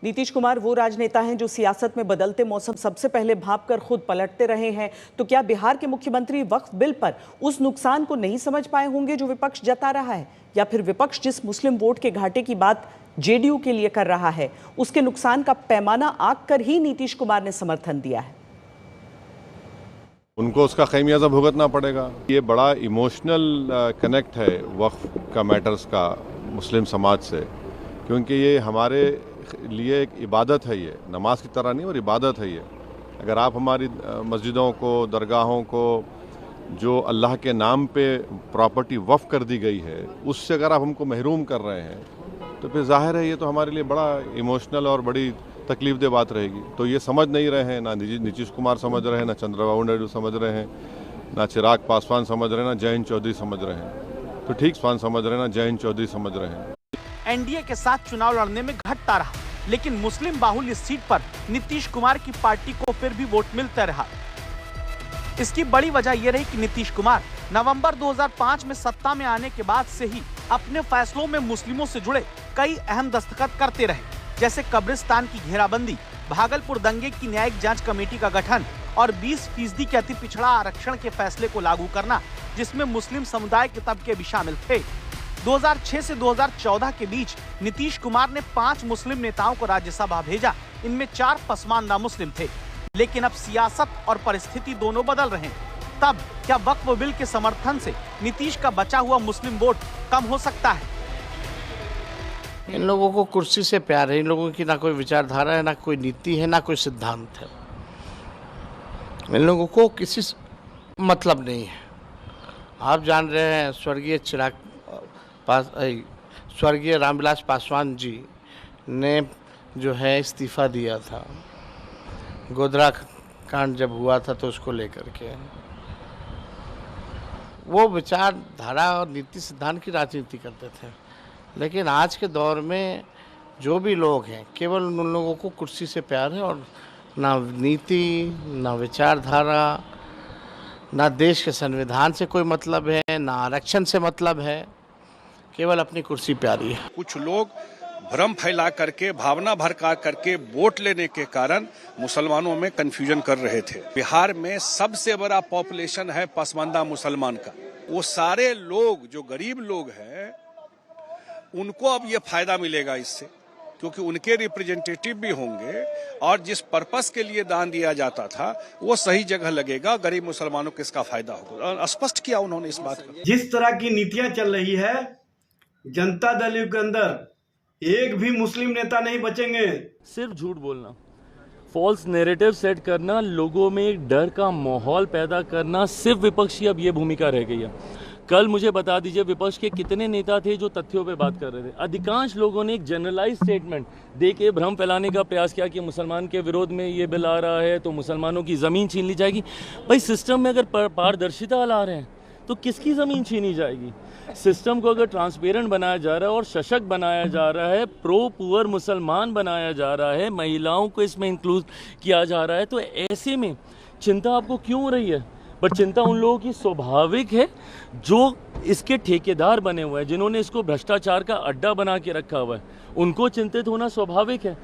नीतीश कुमार वो राजनेता हैं जो सियासत में बदलते मौसम सबसे पहले भांपकर खुद पलटते रहे हैं। तो क्या बिहार के मुख्यमंत्री वक्फ बिल पर उस नुकसान को नहीं समझ पाए होंगे जो विपक्ष जता रहा है, या फिर विपक्ष जिस मुस्लिम वोट के घाटे की बात जेडीयू के लिए कर रहा है उसके नुकसान का पैमाना आंक कर ही नीतीश कुमार ने समर्थन दिया है? उनको उसका खमियाजा भुगतना पड़ेगा। ये बड़ा इमोशनल कनेक्ट है वक्फ का मैटर्स का मुस्लिम समाज से, क्योंकि ये हमारे लिए एक इबादत है। ये नमाज की तरह नहीं और इबादत है ये। अगर आप हमारी मस्जिदों को, दरगाहों को जो अल्लाह के नाम पे प्रॉपर्टी वक्फ कर दी गई है उससे अगर आप हमको महरूम कर रहे हैं तो फिर जाहिर है ये तो हमारे लिए बड़ा इमोशनल और बड़ी तकलीफदेह बात रहेगी। तो ये समझ नहीं रहे हैं, ना नीतीश कुमार समझ रहे हैं, ना चंद्रबाबू नायडू समझ रहे हैं, ना चिराग पासवान समझ रहे हैं, ना जयंत चौधरी समझ रहे हैं। तो ठीक पासवान समझ रहे हैं, ना जयंत चौधरी समझ रहे हैं। एनडीए के साथ चुनाव लड़ने में घटता रहा, लेकिन मुस्लिम बाहुल्य सीट पर नीतीश कुमार की पार्टी को फिर भी वोट मिलता रहा। इसकी बड़ी वजह यह रही कि नीतीश कुमार नवंबर 2005 में सत्ता में आने के बाद से ही अपने फैसलों में मुस्लिमों से जुड़े कई अहम दस्तखत करते रहे, जैसे कब्रिस्तान की घेराबंदी, भागलपुर दंगे की न्यायिक जांच कमेटी का गठन और 20% के अति पिछड़ा आरक्षण के फैसले को लागू करना, जिसमें मुस्लिम समुदाय के तबके भी शामिल थे। 2006 से 2014 के बीच नीतीश कुमार ने 5 मुस्लिम नेताओं को राज्यसभा भेजा। इनमें 4 पसमानदा मुस्लिम थे। लेकिन अब सियासत और परिस्थिति दोनों बदल रहे हैं। तब क्या वक्फ बिल के समर्थन से नीतीश का बचा हुआ मुस्लिम वोट कम हो सकता है? इन लोगों को कुर्सी से प्यार है। इन लोगों की ना कोई विचारधारा है, ना कोई नीति है, ना कोई सिद्धांत है। इन लोगों को किसी मतलब नहीं है। आप जान रहे हैं स्वर्गीय रामविलास पासवान जी ने जो है इस्तीफा दिया था, गोधरा कांड जब हुआ था तो उसको लेकर के वो विचारधारा और नीति सिद्धांत की राजनीति करते थे। लेकिन आज के दौर में जो भी लोग हैं, केवल उन लोगों को कुर्सी से प्यार है और ना नीति, ना विचारधारा, ना देश के संविधान से कोई मतलब है, ना आरक्षण से मतलब है। केवल अपनी कुर्सी प्यारी है। कुछ लोग भ्रम फैला करके, भावना भड़का करके वोट लेने के कारण मुसलमानों में कंफ्यूजन कर रहे थे। बिहार में सबसे बड़ा पॉपुलेशन है पसमानदा मुसलमान का। वो सारे लोग जो गरीब लोग हैं उनको अब ये फायदा मिलेगा इससे, क्योंकि उनके रिप्रेजेंटेटिव भी होंगे और जिस पर्पस के लिए दान दिया जाता था वो सही जगह लगेगा। गरीब मुसलमानों को इसका फायदा होगा। स्पष्ट किया उन्होंने इस बात को। जिस तरह की नीतियां चल रही है, जनता दल के अंदर एक भी मुस्लिम नेता नहीं बचेंगे। सिर्फ झूठ बोलना, फॉल्स नैरेटिव सेट करना, लोगों में एक डर का माहौल पैदा करना, सिर्फ विपक्ष की अब ये भूमिका रह गई है। कल मुझे बता दीजिए विपक्ष के कितने नेता थे जो तथ्यों पे बात कर रहे थे? अधिकांश लोगों ने एक जनरलाइज स्टेटमेंट दे के भ्रम फैलाने का प्रयास किया कि मुसलमान के विरोध में ये बिल आ रहा है तो मुसलमानों की ज़मीन छीन ली जाएगी। भाई सिस्टम में अगर पारदर्शिता ला रहे हैं तो किसकी ज़मीन छीनी जाएगी? सिस्टम को अगर ट्रांसपेरेंट बनाया जा रहा है और सशक्त बनाया जा रहा है, प्रो पुअर मुसलमान बनाया जा रहा है, महिलाओं को इसमें इंक्लूड किया जा रहा है, तो ऐसे में चिंता आपको क्यों हो रही है? बट चिंता उन लोगों की स्वाभाविक है जो इसके ठेकेदार बने हुए हैं, जिन्होंने इसको भ्रष्टाचार का अड्डा बना के रखा हुआ है। उनको चिंतित होना स्वाभाविक है।